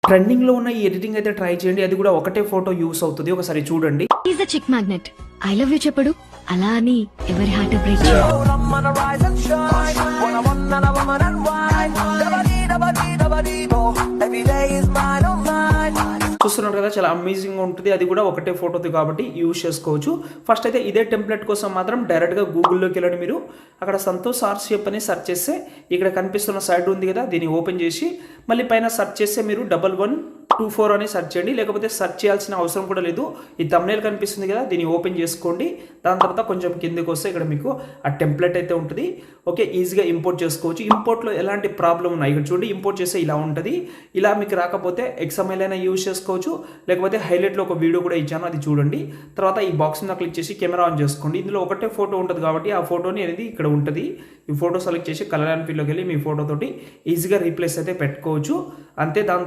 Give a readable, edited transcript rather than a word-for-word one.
ట్రెండింగ్లో ఉన్న ఈ ఎడిటింగ్ అయితే ట్రై చేయండి. అది కూడా ఒకటే ఫోటో యూస్ అవుతుంది. ఒకసారి చూడండి. Is a chick magnet. I love you చెప్పడు అలా అని ఎవరి హార్ట్ బ్రేక్ చేయడు. చూస్తున్నారు కదా, చాలా అమేజింగ్ ఉంటుంది. అది కూడా ఒకటే ఫోటోది కాబట్టి యూజ్ చేసుకోవచ్చు. ఫస్ట్ అయితే ఇదే టెంప్లెట్ కోసం మాత్రం డైరెక్ట్గా గూగుల్లోకి వెళ్ళండి. మీరు అక్కడ సంతోష్ ఆర్షిప్ అని సెర్చ్ చేస్తే ఇక్కడ కనిపిస్తున్న సైడ్ ఉంది కదా, దీన్ని ఓపెన్ చేసి మళ్ళీ పైన సెర్చ్ చేస్తే మీరు 1124 అని సెర్చ్ చేయండి. లేకపోతే సెర్చ్ చేయాల్సిన అవసరం కూడా లేదు. ఈ థంబ్నెయిల్ కనిపిస్తుంది కదా, దీన్ని ఓపెన్ చేసుకోండి. దాని తర్వాత కొంచెం కిందకి వస్తే ఇక్కడ మీకు ఆ టెంప్లెట్ అయితే ఉంటుంది. ఓకే, ఈజీగా ఇంపోర్ట్ చేసుకోవచ్చు. ఇంపోర్ట్లో ఎలాంటి ప్రాబ్లం ఉన్నాయి ఇక్కడ చూడండి. ఇంపోర్ట్ చేస్తే ఇలా ఉంటుంది. ఇలా మీకు రాకపోతే XML అయినా యూజ్ చేసుకోవచ్చు. లేకపోతే హైలైట్లో ఒక వీడియో కూడా ఇచ్చాను, అది చూడండి. తర్వాత ఈ బాక్స్ మీద క్లిక్ చేసి కెమెరా ఆన్ చేసుకోండి. ఇందులో ఒకటే ఫోటో ఉంటుంది కాబట్టి ఆ ఫోటోని అనేది ఇక్కడ ఉంటుంది. ఈ ఫోటో సెలెక్ట్ చేసి కలర్ అండ్ ఫీల్డ్లోకి వెళ్ళి మీ ఫోటోతోటి ఈజీగా రీప్లేస్ అయితే పెట్టుకోవచ్చు. అంతే. దాని